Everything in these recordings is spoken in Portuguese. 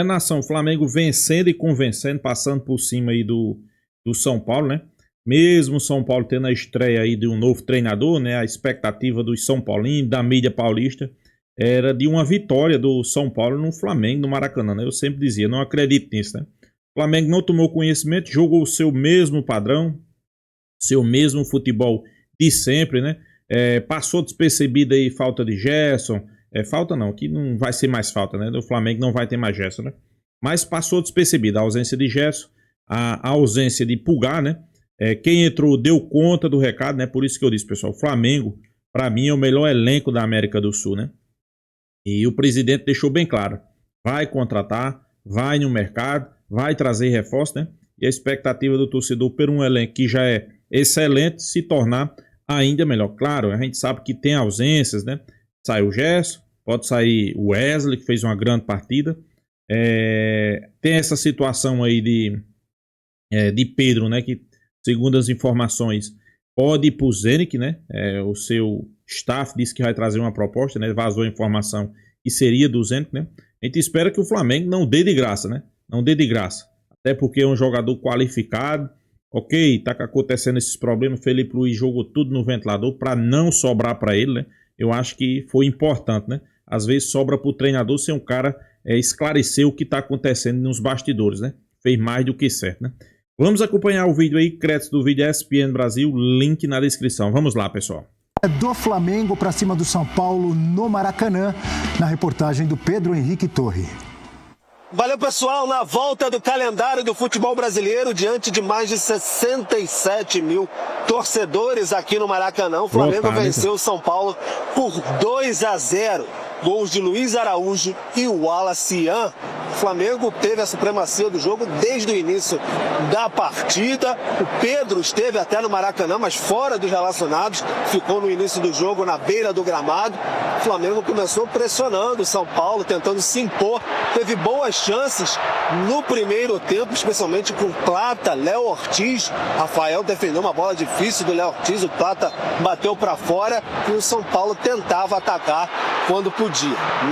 Nação, o Flamengo vencendo e convencendo, passando por cima aí do São Paulo, né? Mesmo o São Paulo tendo a estreia aí de um novo treinador, né? A expectativa dos São Paulinos, da mídia paulista, era de uma vitória do São Paulo no Flamengo, no Maracanã, né? Eu sempre dizia, não acredito nisso, né? O Flamengo não tomou conhecimento, jogou o seu mesmo padrão, seu mesmo futebol de sempre, né? Passou despercebido aí falta de Gerson, falta não, que não vai ser mais falta, né? Do Flamengo não vai ter mais Gerson, né? Mas passou despercebido a ausência de Gerson, a ausência de Pulgar, né? Quem entrou deu conta do recado, né? Por isso que eu disse, pessoal, o Flamengo, para mim, é o melhor elenco da América do Sul, né? E o presidente deixou bem claro, vai contratar, vai no mercado, vai trazer reforço, né? E a expectativa do torcedor por um elenco que já é excelente se tornar ainda melhor. Claro, a gente sabe que tem ausências, né? Saiu o Gerson, pode sair o Wesley, que fez uma grande partida. Tem essa situação aí de Pedro, né? Que, segundo as informações, pode ir pro Zenit, né? O seu staff disse que vai trazer uma proposta, né? Vazou a informação que seria do Zenit, né? A gente espera que o Flamengo não dê de graça, né? Não dê de graça. Até porque é um jogador qualificado. Ok, tá acontecendo esses problemas. Felipe Luiz jogou tudo no ventilador para não sobrar para ele, né? Eu acho que foi importante, né? Às vezes sobra pro treinador ser um cara esclarecer o que tá acontecendo nos bastidores, né? Fez mais do que certo, né? Vamos acompanhar o vídeo aí, crédito do vídeo ESPN Brasil, link na descrição. Vamos lá, pessoal. Do Flamengo para cima do São Paulo no Maracanã, na reportagem do Pedro Henrique Torre. Valeu, pessoal, na volta do calendário do futebol brasileiro, diante de mais de 67 mil torcedores aqui no Maracanã, o Flamengo venceu o São Paulo por 2-0. Gols de Luiz Araújo e Wallace Ian. O Flamengo teve a supremacia do jogo desde o início da partida. O Pedro esteve até no Maracanã, mas fora dos relacionados. Ficou no início do jogo na beira do gramado. O Flamengo começou pressionando o São Paulo, tentando se impor. Teve boas chances no primeiro tempo, especialmente com Plata, Léo Ortiz. Rafael defendeu uma bola difícil do Léo Ortiz. O Plata bateu para fora e o São Paulo tentava atacar quando podia.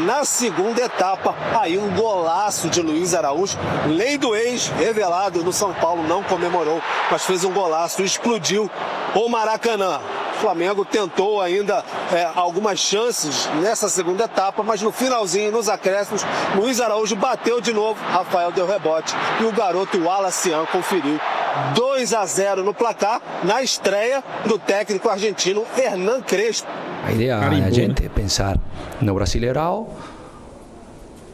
Na segunda etapa, aí um golaço de Luiz Araújo. Lei do ex, revelado no São Paulo, não comemorou, mas fez um golaço e explodiu o Maracanã. O Flamengo tentou ainda algumas chances nessa segunda etapa, mas no finalzinho, nos acréscimos, Luiz Araújo bateu de novo, Rafael deu rebote e o garoto Wallace Ian conferiu 2-0 no placar, na estreia do técnico argentino Hernan Crespo. A ideia é a gente pensar no Brasileirão,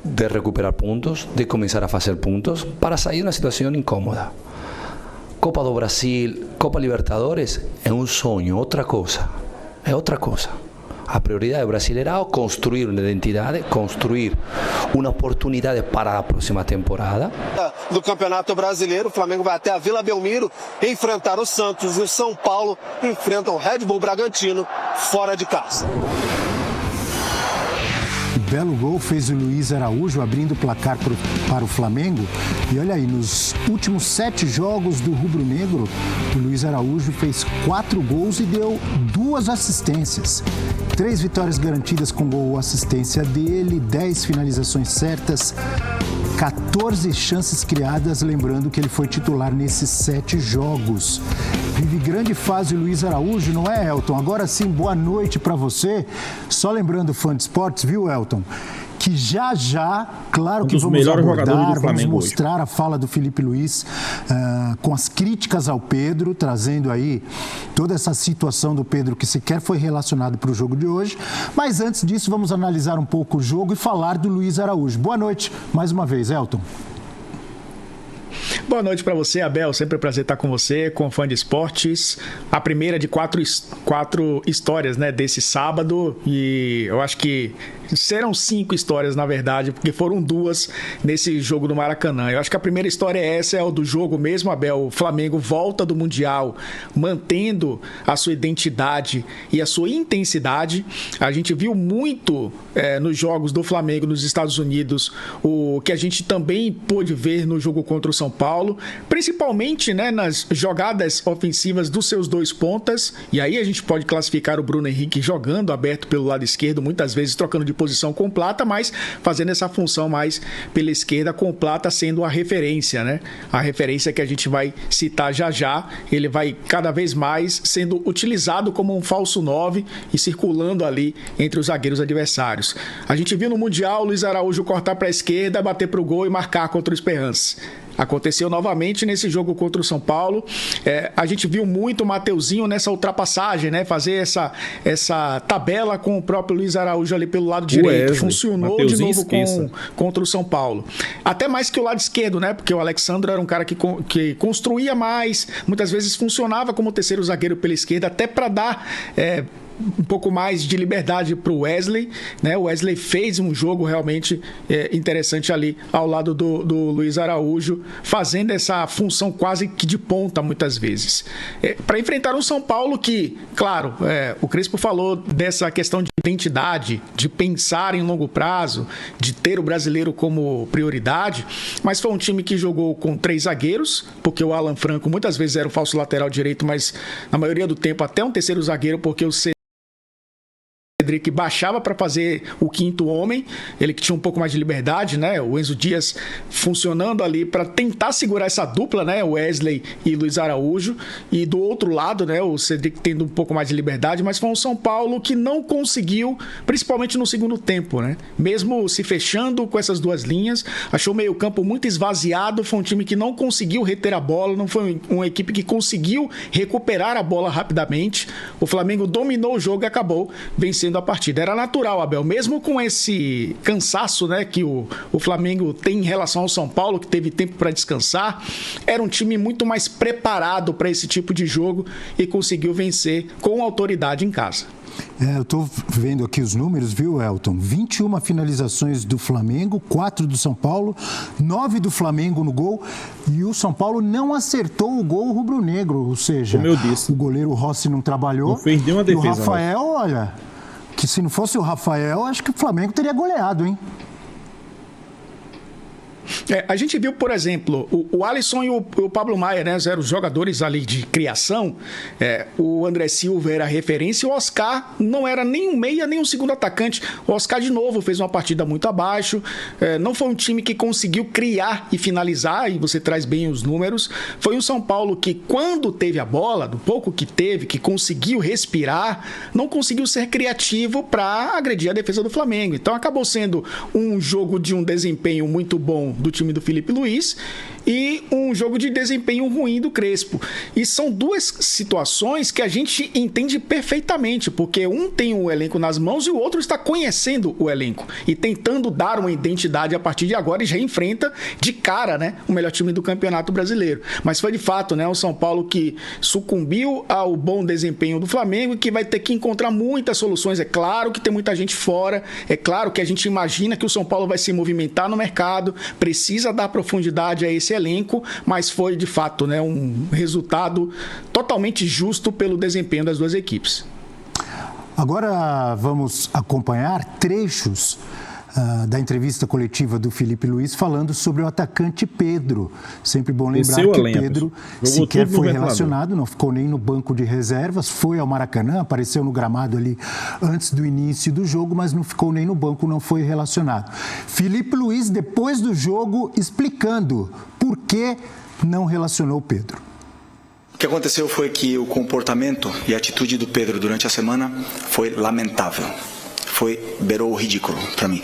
de recuperar pontos, de começar a fazer pontos, para sair de uma situação incômoda. Copa do Brasil, Copa Libertadores é um sonho, outra coisa. É outra coisa. A prioridade do Brasileirão é construir uma identidade, construir uma oportunidade para a próxima temporada. Do Campeonato Brasileiro, o Flamengo vai até a Vila Belmiro enfrentar o Santos e o São Paulo enfrentam o Red Bull Bragantino fora de casa. Belo gol fez o Luiz Araújo, abrindo o placar para o Flamengo. E olha aí, nos últimos 7 jogos do Rubro Negro, o Luiz Araújo fez 4 gols e deu 2 assistências. 3 vitórias garantidas com gol ou assistência dele, 10 finalizações certas, 14 chances criadas, lembrando que ele foi titular nesses 7 jogos. Vive grande fase o Luiz Araújo, não é, Elton? Agora sim, boa noite para você. Só lembrando, fã de esportes, viu, Elton? Que já, claro que vamos abordar, vamos mostrar a fala do Felipe Luiz com as críticas ao Pedro, trazendo aí toda essa situação do Pedro que sequer foi relacionado para o jogo de hoje. Mas antes disso, vamos analisar um pouco o jogo e falar do Luiz Araújo. Boa noite, mais uma vez, Elton. Boa noite para você, Abel. Sempre um prazer estar com você, com o Fã de Esportes. A primeira de quatro histórias, né, desse sábado. E eu acho que serão 5 histórias, na verdade, porque foram 2 nesse jogo do Maracanã. Eu acho que a primeira história é o do jogo mesmo, Abel. O Flamengo volta do Mundial, mantendo a sua identidade e a sua intensidade. A gente viu muito nos jogos do Flamengo nos Estados Unidos, o que a gente também pôde ver no jogo contra o São Paulo, principalmente, né, nas jogadas ofensivas dos seus 2 pontas. E aí a gente pode classificar o Bruno Henrique jogando aberto pelo lado esquerdo, muitas vezes trocando de posição com o Plata, mas fazendo essa função mais pela esquerda, com o Plata sendo a referência, né? A referência que a gente vai citar já. Ele vai cada vez mais sendo utilizado como um falso 9 e circulando ali entre os zagueiros adversários. A gente viu no Mundial o Luiz Araújo cortar para a esquerda, bater para o gol e marcar contra o Esperance. Aconteceu novamente nesse jogo contra o São Paulo. A gente viu muito o Mateuzinho nessa ultrapassagem, né? Fazer essa tabela com o próprio Luiz Araújo ali pelo lado direito. Funcionou Mateuzinho de novo contra o São Paulo. Até mais que o lado esquerdo, né? Porque o Alexandre era um cara que construía mais, muitas vezes funcionava como terceiro zagueiro pela esquerda, até para dar um pouco mais de liberdade para o Wesley, né? O Wesley fez um jogo realmente interessante ali ao lado do Luiz Araújo, fazendo essa função quase que de ponta muitas vezes. Para enfrentar um São Paulo que, claro, o Crespo falou dessa questão de identidade, de pensar em longo prazo, de ter o brasileiro como prioridade, mas foi um time que jogou com 3 zagueiros, porque o Alan Franco muitas vezes era o falso lateral direito, mas na maioria do tempo até um terceiro zagueiro, porque o Cedric baixava para fazer o quinto homem, ele que tinha um pouco mais de liberdade, né? O Enzo Dias funcionando ali para tentar segurar essa dupla, né? Wesley e Luiz Araújo, e do outro lado, né? O Cedric tendo um pouco mais de liberdade, mas foi um São Paulo que não conseguiu, principalmente no segundo tempo, né? Mesmo se fechando com essas duas linhas, achou o meio-campo muito esvaziado, foi um time que não conseguiu reter a bola, não foi uma equipe que conseguiu recuperar a bola rapidamente. O Flamengo dominou o jogo e acabou vencendo a partida. Era natural, Abel, mesmo com esse cansaço, né, que o Flamengo tem em relação ao São Paulo, que teve tempo para descansar, era um time muito mais preparado para esse tipo de jogo e conseguiu vencer com autoridade em casa. Eu estou vendo aqui os números, viu, Elton? 21 finalizações do Flamengo, 4 do São Paulo, 9 do Flamengo no gol, e o São Paulo não acertou o gol rubro-negro, ou seja, como eu disse, o goleiro Rossi não trabalhou. Não fez nenhuma defesa. E o Rafael, olha, que se não fosse o Rafael, acho que o Flamengo teria goleado, hein? A gente viu, por exemplo, o Alisson e o Pablo Maia, né, eram os jogadores ali de criação. O André Silva era a referência e o Oscar não era nem um meia, nem um segundo atacante. O Oscar, de novo, fez uma partida muito abaixo. Não foi um time que conseguiu criar e finalizar, e você traz bem os números. Foi um São Paulo que, quando teve a bola, do pouco que teve, que conseguiu respirar, não conseguiu ser criativo para agredir a defesa do Flamengo. Então, acabou sendo um jogo de um desempenho muito bom do time do Felipe Luiz e um jogo de desempenho ruim do Crespo. E são duas situações que a gente entende perfeitamente, porque um tem o elenco nas mãos e o outro está conhecendo o elenco e tentando dar uma identidade a partir de agora, e já enfrenta de cara, né, o melhor time do Campeonato Brasileiro. Mas foi de fato, né, o São Paulo que sucumbiu ao bom desempenho do Flamengo e que vai ter que encontrar muitas soluções. É claro que tem muita gente fora, é claro que a gente imagina que o São Paulo vai se movimentar no mercado, precisa dar profundidade a esse elenco, mas foi de fato, né, um resultado totalmente justo pelo desempenho das duas equipes. Agora vamos acompanhar trechos da entrevista coletiva do Felipe Luiz falando sobre o atacante Pedro. Sempre bom lembrar que o Pedro sequer foi relacionado, não ficou nem no banco de reservas, foi ao Maracanã, apareceu no gramado ali antes do início do jogo, mas não ficou nem no banco, não foi relacionado. Felipe Luiz, depois do jogo, explicando por que não relacionou o Pedro. O que aconteceu foi que o comportamento e a atitude do Pedro durante a semana foi lamentável. Beirou o ridículo para mim.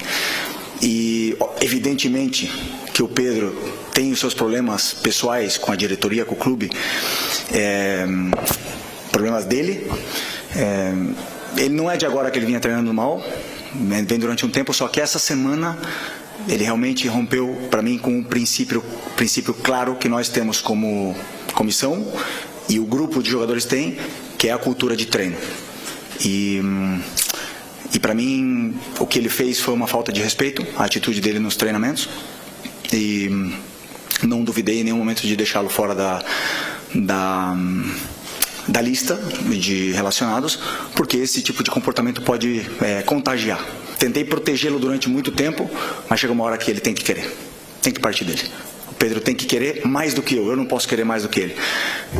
E evidentemente que o Pedro tem os seus problemas pessoais com a diretoria, com o clube, problemas dele. Ele não é de agora que ele vinha treinando mal, vem durante um tempo, só que essa semana ele realmente rompeu para mim com um princípio claro que nós temos como comissão e o grupo de jogadores tem, que é a cultura de treino. E para mim, o que ele fez foi uma falta de respeito, a atitude dele nos treinamentos. E não duvidei em nenhum momento de deixá-lo fora da lista de relacionados, porque esse tipo de comportamento pode contagiar. Tentei protegê-lo durante muito tempo, mas chega uma hora que ele tem que querer, tem que partir dele. O Pedro tem que querer mais do que eu não posso querer mais do que ele.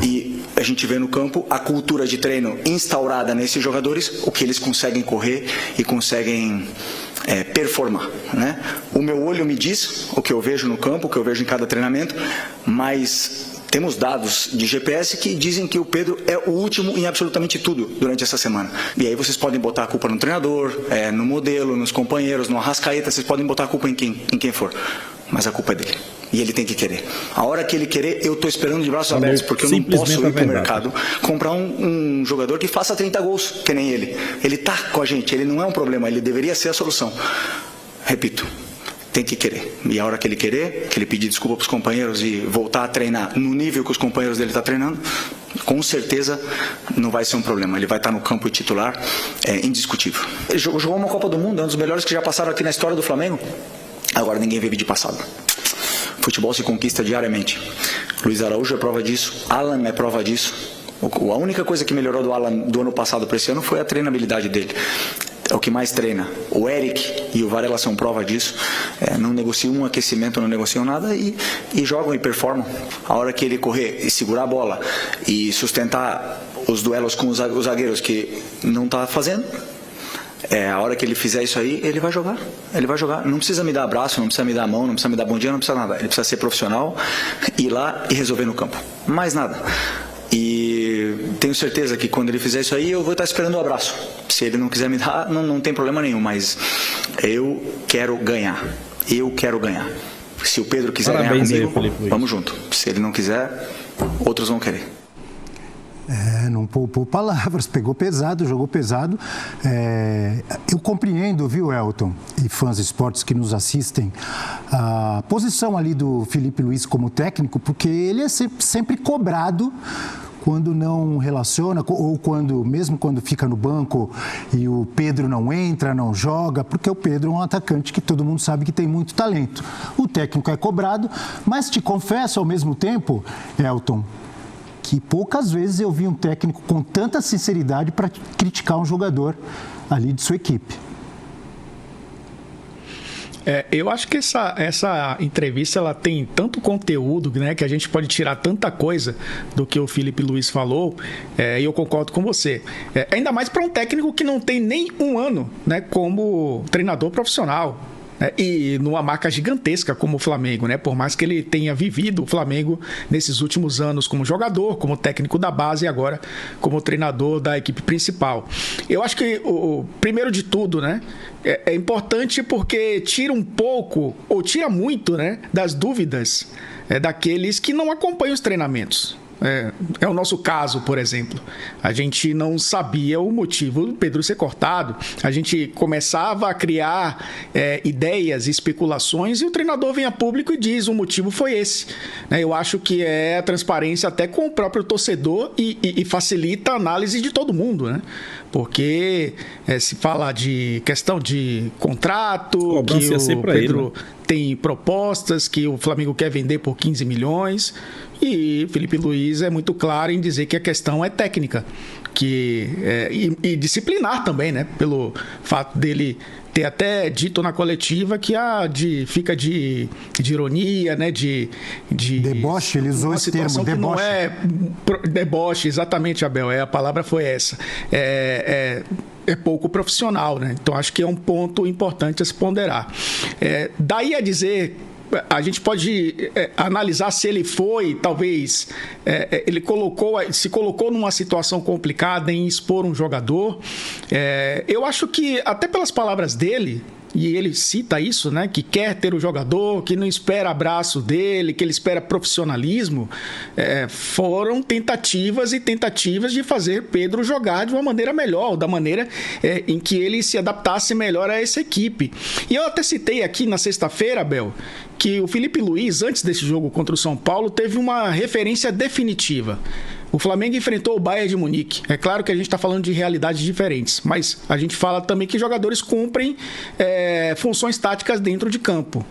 E a gente vê no campo a cultura de treino instaurada nesses jogadores, o que eles conseguem correr e conseguem performar, né? O meu olho me diz o que eu vejo no campo, o que eu vejo em cada treinamento, mas temos dados de GPS que dizem que o Pedro é o último em absolutamente tudo durante essa semana. E aí vocês podem botar a culpa no treinador, no modelo, nos companheiros, no Arrascaeta, vocês podem botar a culpa em quem for. Mas a culpa é dele. E ele tem que querer. A hora que ele querer, eu estou esperando de braços abertos, porque eu não posso ir para o mercado comprar um jogador que faça 30 gols, que nem ele. Ele está com a gente, ele não é um problema, ele deveria ser a solução. Repito, tem que querer. E a hora que ele querer, que ele pedir desculpa para os companheiros e voltar a treinar no nível que os companheiros dele estão treinando, com certeza não vai ser um problema. Ele vai estar no campo titular, indiscutível. Ele jogou uma Copa do Mundo, é um dos melhores que já passaram aqui na história do Flamengo. Agora ninguém vê vídeo passado. Futebol se conquista diariamente. Luiz Araújo é prova disso, Alan é prova disso. A única coisa que melhorou do Alan do ano passado para esse ano foi a treinabilidade dele. É o que mais treina. O Eric e o Varela são prova disso. Não negociam um aquecimento, não negociam nada e jogam e performam. A hora que ele correr e segurar a bola e sustentar os duelos com os zagueiros que não está fazendo, a hora que ele fizer isso aí, ele vai jogar. Ele vai jogar. Não precisa me dar abraço, não precisa me dar a mão, não precisa me dar bom dia, não precisa nada. Ele precisa ser profissional, ir lá e resolver no campo. Mais nada. E tenho certeza que quando ele fizer isso aí, eu vou estar esperando o abraço. Se ele não quiser me dar, não tem problema nenhum, mas eu quero ganhar. Eu quero ganhar. Se o Pedro quiser Parabéns ganhar comigo, aí, vamos junto. Se ele não quiser, outros vão querer. Não poupou palavras, pegou pesado, jogou pesado. Eu compreendo, viu, Elton, e fãs de esportes que nos assistem, a posição ali do Felipe Luiz como técnico, porque ele é sempre cobrado quando não relaciona, ou mesmo quando fica no banco e o Pedro não entra, não joga, porque o Pedro é um atacante que todo mundo sabe que tem muito talento. O técnico é cobrado, mas te confesso ao mesmo tempo, Elton, que poucas vezes eu vi um técnico com tanta sinceridade para criticar um jogador ali de sua equipe. Eu acho que essa entrevista ela tem tanto conteúdo, né, que a gente pode tirar tanta coisa do que o Felipe Luiz falou, e eu concordo com você. Ainda mais para um técnico que não tem nem um ano, né, como treinador profissional. E numa marca gigantesca como o Flamengo, né? Por mais que ele tenha vivido o Flamengo nesses últimos anos como jogador, como técnico da base e agora como treinador da equipe principal. Eu acho que, primeiro de tudo, né? É importante porque tira um pouco, ou tira muito, né? Das dúvidas daqueles que não acompanham os treinamentos. É o nosso caso, por exemplo. A gente não sabia o motivo do Pedro ser cortado. A gente começava a criar ideias e especulações e o treinador vem a público e diz o motivo foi esse. Eu acho que é a transparência até com o próprio torcedor e facilita a análise de todo mundo, né? Porque se fala de questão de contrato, que o Pedro tem propostas, que o Flamengo quer vender por 15 milhões... E Felipe Luiz é muito claro em dizer que a questão é técnica e disciplinar também, né? Pelo fato dele ter até dito na coletiva que fica de ironia, né? De deboche, ele usou esse termo, deboche. Não é deboche, exatamente, Abel. A palavra foi essa. É pouco profissional, né? Então acho que é um ponto importante a se ponderar. Daí a dizer... A gente pode analisar se ele foi, talvez, ele se colocou numa situação complicada em expor um jogador. Eu acho que, até pelas palavras dele, e ele cita isso, né, que quer ter o jogador, que não espera abraço dele, que ele espera profissionalismo, foram tentativas e tentativas de fazer Pedro jogar de uma maneira melhor, da maneira em que ele se adaptasse melhor a essa equipe. E eu até citei aqui na sexta-feira, Abel, que o Felipe Luiz, antes desse jogo contra o São Paulo, teve uma referência definitiva. O Flamengo enfrentou o Bayern de Munique. É claro que a gente está falando de realidades diferentes, mas a gente fala também que jogadores cumprem funções táticas dentro de campo.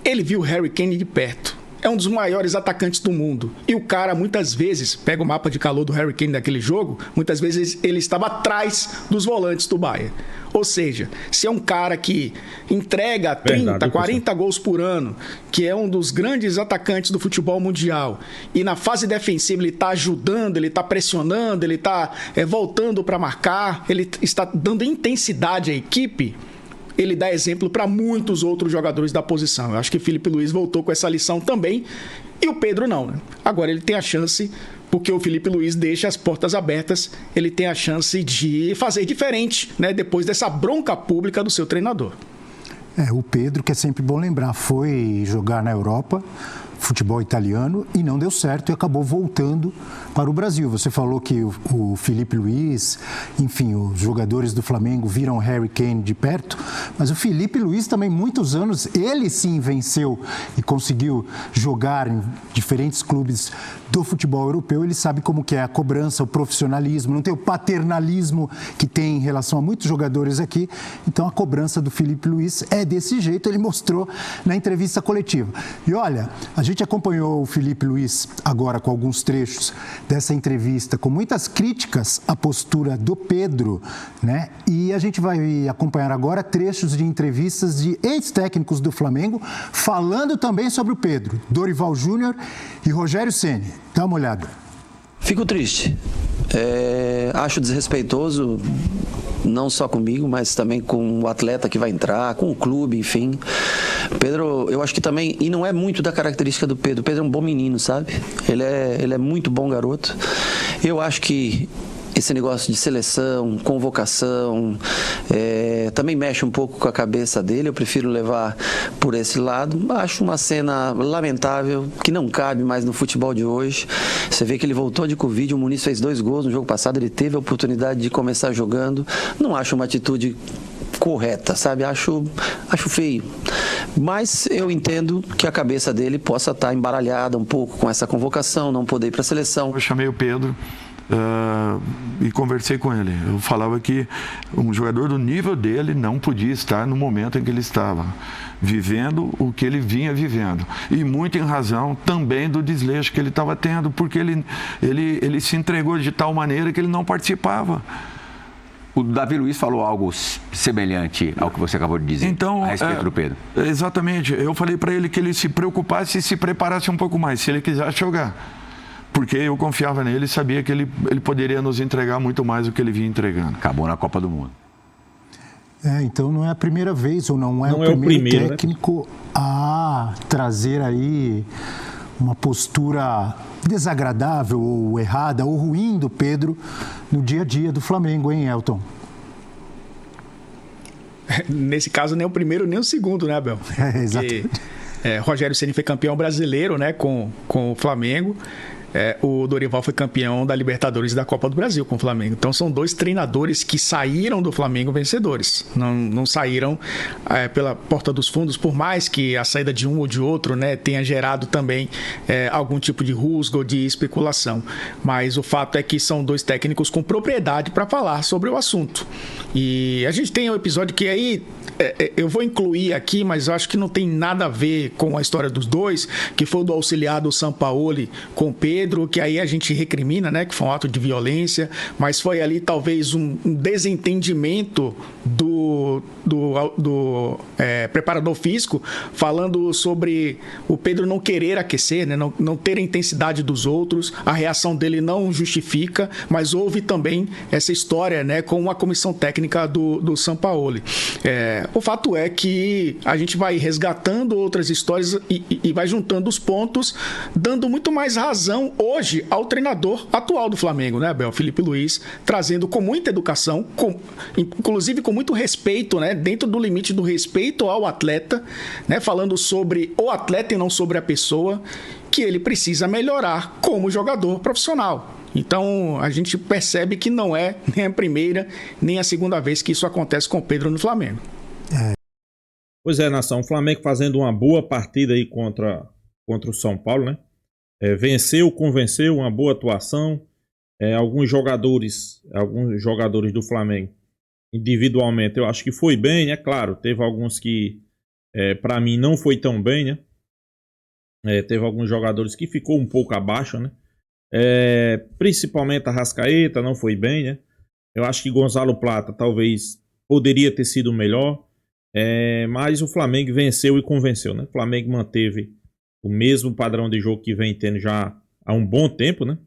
Ele viu o Harry Kane de perto. É um dos maiores atacantes do mundo. E o cara, muitas vezes, pega o mapa de calor do Harry Kane daquele jogo, muitas vezes ele estava atrás dos volantes do Bayern. Ou seja, se é um cara que entrega 30, 40 gols por ano, que é um dos grandes atacantes do futebol mundial, e na fase defensiva ele está ajudando, ele está pressionando, ele está voltando para marcar, ele está dando intensidade à equipe, ele dá exemplo para muitos outros jogadores da posição. Eu acho que o Filipe Luís voltou com essa lição também, e o Pedro não, né? Agora ele tem a chance, porque o Filipe Luís deixa as portas abertas, ele tem a chance de fazer diferente, né? Depois dessa bronca pública do seu treinador. O Pedro, que é sempre bom lembrar, foi jogar na Europa, futebol italiano, e não deu certo e acabou voltando para o Brasil. Você falou que o Filipe Luís, enfim, os jogadores do Flamengo viram o Harry Kane de perto, mas o Filipe Luís também, muitos anos, ele sim venceu e conseguiu jogar em diferentes clubes do futebol europeu. Ele sabe como que é a cobrança, o profissionalismo, não tem o paternalismo que tem em relação a muitos jogadores aqui. Então a cobrança do Filipe Luís é desse jeito, ele mostrou na entrevista coletiva. E olha, a gente acompanhou o Filipe Luís agora com alguns trechos dessa entrevista, com muitas críticas à postura do Pedro, né? E a gente vai acompanhar agora trechos de entrevistas de ex-técnicos do Flamengo, falando também sobre o Pedro, Dorival Júnior e Rogério Ceni. Dá uma olhada. Fico triste. Acho desrespeitoso, não só comigo, mas também com o atleta que vai entrar, com o clube, enfim. Pedro, eu acho que também, e não é muito da característica do Pedro. O Pedro é um bom menino, sabe? Ele é muito bom garoto. Eu acho que esse negócio de seleção, convocação, também mexe um pouco com a cabeça dele. Eu prefiro levar por esse lado. Acho uma cena lamentável, que não cabe mais no futebol de hoje. Você vê que ele voltou de Covid, o Muniz fez 2 gols no jogo passado, ele teve a oportunidade de começar jogando. Não acho uma atitude correta, sabe? Acho feio. Mas eu entendo que a cabeça dele possa estar embaralhada um pouco com essa convocação, não poder ir para a seleção. Eu chamei o Pedro e conversei com ele. Eu falava que um jogador do nível dele não podia estar no momento em que ele estava, vivendo o que ele vinha vivendo. E muito em razão também do desleixo que ele estava tendo, porque ele se entregou de tal maneira que ele não participava. O Davi Luiz falou algo semelhante ao que você acabou de dizer, então, a respeito do Pedro. Exatamente. Eu falei para ele que ele se preocupasse e se preparasse um pouco mais, se ele quisesse jogar. Porque eu confiava nele e sabia que ele poderia nos entregar muito mais do que ele vinha entregando. Acabou na Copa do Mundo. Então não é a primeira vez, ou não é o primeiro técnico, né, a trazer aí uma postura desagradável ou errada ou ruim do Pedro no dia a dia do Flamengo, hein, Elton? Nesse caso, nem o primeiro nem o segundo, né, Abel? Exatamente. Rogério Ceni foi campeão brasileiro, né, com o Flamengo. O Dorival foi campeão da Libertadores e da Copa do Brasil com o Flamengo. Então são 2 treinadores que saíram do Flamengo vencedores. Não saíram pela porta dos fundos, por mais que a saída de um ou de outro, né, tenha gerado também algum tipo de rusga ou de especulação. Mas o fato é que são 2 técnicos com propriedade para falar sobre o assunto. E a gente tem um episódio que aí eu vou incluir aqui, mas eu acho que não tem nada a ver com a história dos 2, que foi o do auxiliar do Sampaoli com o Pedro, que aí a gente recrimina, né, que foi um ato de violência, mas foi ali talvez um desentendimento do preparador físico, falando sobre o Pedro não querer aquecer, né, não ter a intensidade dos outros, a reação dele não justifica, mas houve também essa história, né, com a comissão técnica do Sampaoli. O fato é que a gente vai resgatando outras histórias e vai juntando os pontos, dando muito mais razão hoje ao treinador atual do Flamengo, né, Abel? Filipe Luís, trazendo com muita educação, inclusive com muito respeito, né, dentro do limite do respeito ao atleta, né, falando sobre o atleta e não sobre a pessoa, que ele precisa melhorar como jogador profissional. Então, a gente percebe que não é nem a primeira, nem a segunda vez que isso acontece com o Pedro no Flamengo. Pois é, nação, o Flamengo fazendo uma boa partida aí contra o São Paulo, né? Venceu, convenceu, uma boa atuação. Alguns jogadores do Flamengo, individualmente, eu acho que foi bem, né? Claro, teve alguns que, para mim, não foi tão bem, né? Teve alguns jogadores que ficou um pouco abaixo, né? Principalmente a Arrascaeta não foi bem, né? Eu acho que Gonzalo Plata talvez poderia ter sido melhor, mas o Flamengo venceu e convenceu, né? O Flamengo manteve o mesmo padrão de jogo que vem tendo já há um bom tempo, né?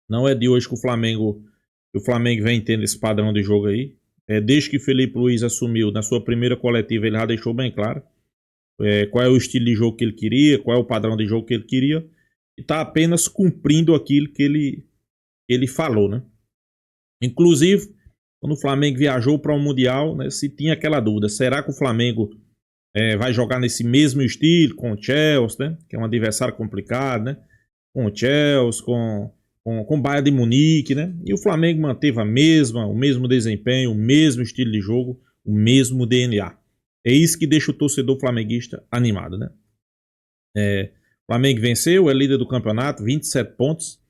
Não é de hoje que o Flamengo vem tendo esse padrão de jogo aí. Desde que Felipe Luiz assumiu, na sua primeira coletiva, ele já deixou bem claro qual é o estilo de jogo que ele queria, qual é o padrão de jogo que ele queria, e está apenas cumprindo aquilo que ele falou, né? Inclusive, quando o Flamengo viajou para o Mundial, né, se tinha aquela dúvida, será que o Flamengo vai jogar nesse mesmo estilo, com o Chelsea, né, que é um adversário complicado, né, com o Chelsea, com o Bayern de Munique, né, e o Flamengo manteve o mesmo desempenho, o mesmo estilo de jogo, o mesmo DNA. É isso que deixa o torcedor flamenguista animado, né? O Flamengo venceu, é líder do campeonato, 27 pontos,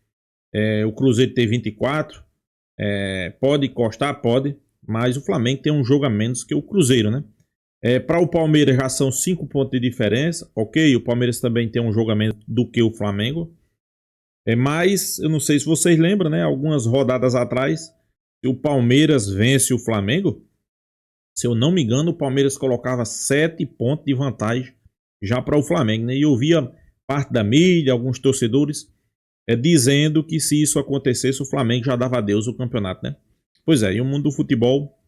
o Cruzeiro tem 24, pode encostar, pode, mas o Flamengo tem um jogo a menos que o Cruzeiro, né? Para o Palmeiras já são 5 pontos de diferença, ok? O Palmeiras também tem um jogo a menos do que o Flamengo. Mas eu não sei se vocês lembram, né? Algumas rodadas atrás, se o Palmeiras vence o Flamengo, se eu não me engano, o Palmeiras colocava 7 pontos de vantagem já para o Flamengo, né? E eu via parte da mídia, alguns torcedores dizendo que se isso acontecesse, o Flamengo já dava adeus ao campeonato, né? Pois é, e o mundo do futebol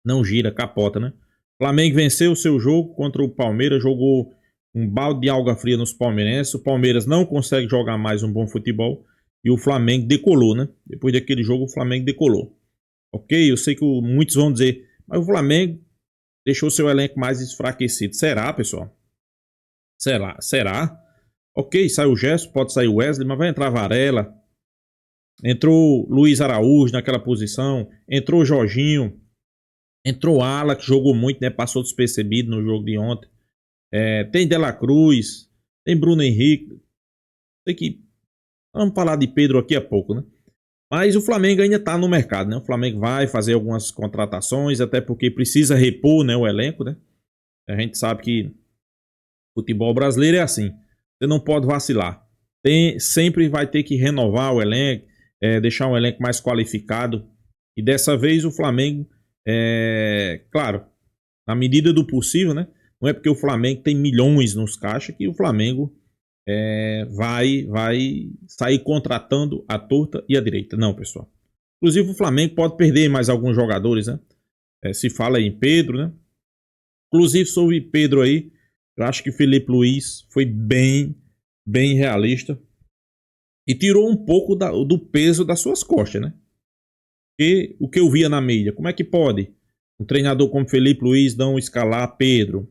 não gira, capota, né? O Flamengo venceu o seu jogo contra o Palmeiras, jogou um balde de alga fria nos palmeirenses. O Palmeiras não consegue jogar mais um bom futebol e o Flamengo decolou, né? Depois daquele jogo, o Flamengo decolou. Ok, eu sei que muitos vão dizer, mas o Flamengo deixou seu elenco mais enfraquecido. Será, pessoal? Será? Ok, saiu o Gerson, pode sair o Wesley, mas vai entrar Varela. Entrou Luiz Araújo naquela posição, entrou Jorginho. Entrou Ala, que jogou muito, né? Passou despercebido no jogo de ontem. Tem De La Cruz. Tem Bruno Henrique. Sei que vamos falar de Pedro aqui a pouco, né? Mas o Flamengo ainda está no mercado, né? O Flamengo vai fazer algumas contratações, até porque precisa repor, né, o elenco, né? A gente sabe que futebol brasileiro é assim. Você não pode vacilar. Sempre vai ter que renovar o elenco, deixar um elenco mais qualificado. E dessa vez o Flamengo... claro, na medida do possível, né? Não é porque o Flamengo tem milhões nos caixas que o Flamengo vai sair contratando a torta e a direita. Não, pessoal. Inclusive o Flamengo pode perder mais alguns jogadores, né? Se fala aí em Pedro, né? Inclusive sobre Pedro aí, eu acho que Felipe Luiz foi bem realista e tirou um pouco do peso das suas costas, né? E o que eu via na mídia, como é que pode um treinador como Felipe Luiz não escalar Pedro?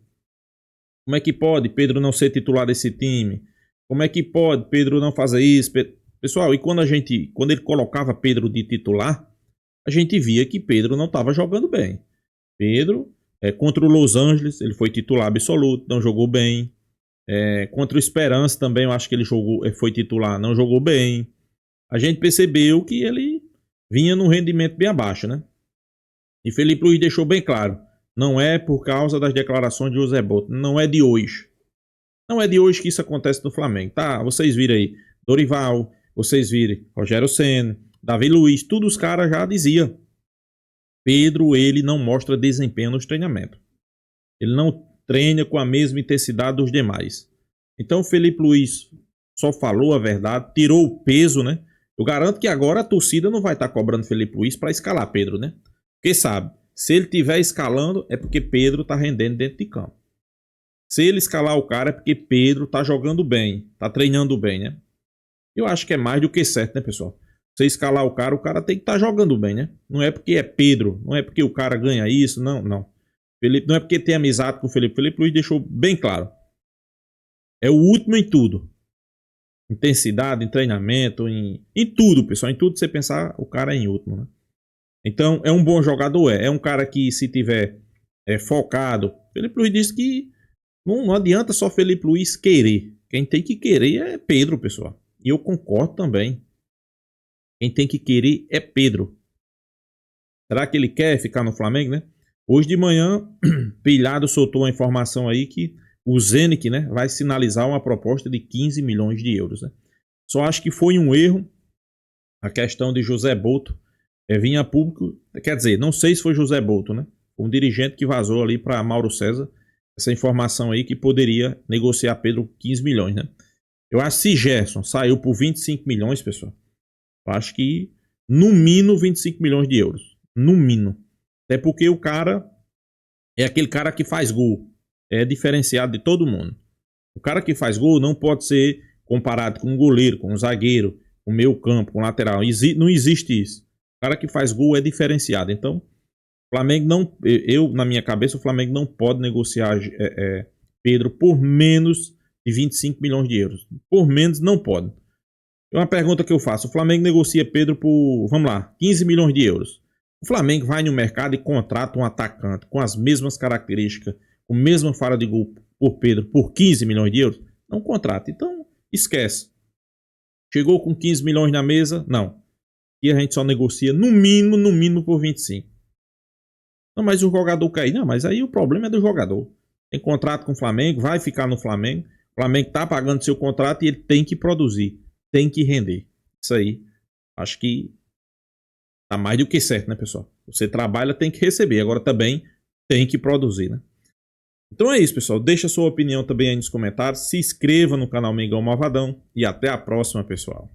Como é que pode Pedro não ser titular desse time? Como é que pode Pedro não fazer isso? Pessoal, e quando ele colocava Pedro de titular, a gente via que Pedro não estava jogando bem. Pedro, contra o Los Angeles, ele foi titular absoluto, não jogou bem. Contra o Esperance também, eu acho que ele foi titular, não jogou bem. A gente percebeu que ele vinha num rendimento bem abaixo, né? E Felipe Luiz deixou bem claro, não é por causa das declarações de José Boto, não é de hoje. Não é de hoje que isso acontece no Flamengo, tá? Vocês viram aí, Dorival, vocês viram Rogério Ceni, Davi Luiz, todos os caras já diziam. Pedro, ele não mostra desempenho nos treinamentos. Ele não treina com a mesma intensidade dos demais. Então Felipe Luiz só falou a verdade, tirou o peso, né? Eu garanto que agora a torcida não vai estar cobrando Felipe Luiz para escalar Pedro, né? Porque sabe, se ele estiver escalando é porque Pedro está rendendo dentro de campo. Se ele escalar o cara é porque Pedro está jogando bem, está treinando bem, né? Eu acho que é mais do que certo, né, pessoal? Você escalar o cara tem que estar jogando bem, né? Não é porque é Pedro, não é porque o cara ganha isso, não. Felipe, não é porque tem amizade com o Felipe. Felipe Luiz deixou bem claro. É o último em tudo. Intensidade, em treinamento, em tudo, pessoal. Em tudo que você pensar, o cara é em último, né? Então, é um bom jogador, é um cara que se tiver focado. Felipe Luiz disse que não adianta só Felipe Luiz querer. Quem tem que querer é Pedro, pessoal. E eu concordo também. Quem tem que querer é Pedro. Será que ele quer ficar no Flamengo, né? Hoje de manhã, Pilhado soltou uma informação aí que o Zenit, né, vai sinalizar uma proposta de 15 milhões de euros. Né? Só acho que foi um erro a questão de José Boto vir a público. Quer dizer, não sei se foi José Boto, né? Um dirigente que vazou ali para Mauro César essa informação aí que poderia negociar Pedro 15 milhões. Né? Eu acho que se Gerson saiu por 25 milhões, pessoal, eu acho que no mínimo 25 milhões de euros. No mínimo. Até porque o cara é aquele cara que faz gol. É diferenciado de todo mundo. O cara que faz gol não pode ser comparado com um goleiro, com um zagueiro, com meio campo, com lateral. Não existe isso. O cara que faz gol é diferenciado. Então, o Flamengo não... na minha cabeça, o Flamengo não pode negociar Pedro por menos de 25 milhões de euros. Por menos não pode. Uma pergunta que eu faço. O Flamengo negocia Pedro por, vamos lá, 15 milhões de euros. O Flamengo vai no mercado e contrata um atacante com as mesmas características, com a mesma fara de gol por Pedro por 15 milhões de euros? Não contrata. Então, esquece. Chegou com 15 milhões na mesa? Não. E a gente só negocia no mínimo por 25. Não, mas o jogador cair. Não, mas aí o problema é do jogador. Tem contrato com o Flamengo, vai ficar no Flamengo. O Flamengo está pagando seu contrato e ele tem que produzir. Tem que render. Isso aí, acho que tá mais do que certo, né, pessoal? Você trabalha, tem que receber. Agora também tem que produzir, né? Então é isso, pessoal. Deixa a sua opinião também aí nos comentários. Se inscreva no canal Mengão Malvadão. E até a próxima, pessoal.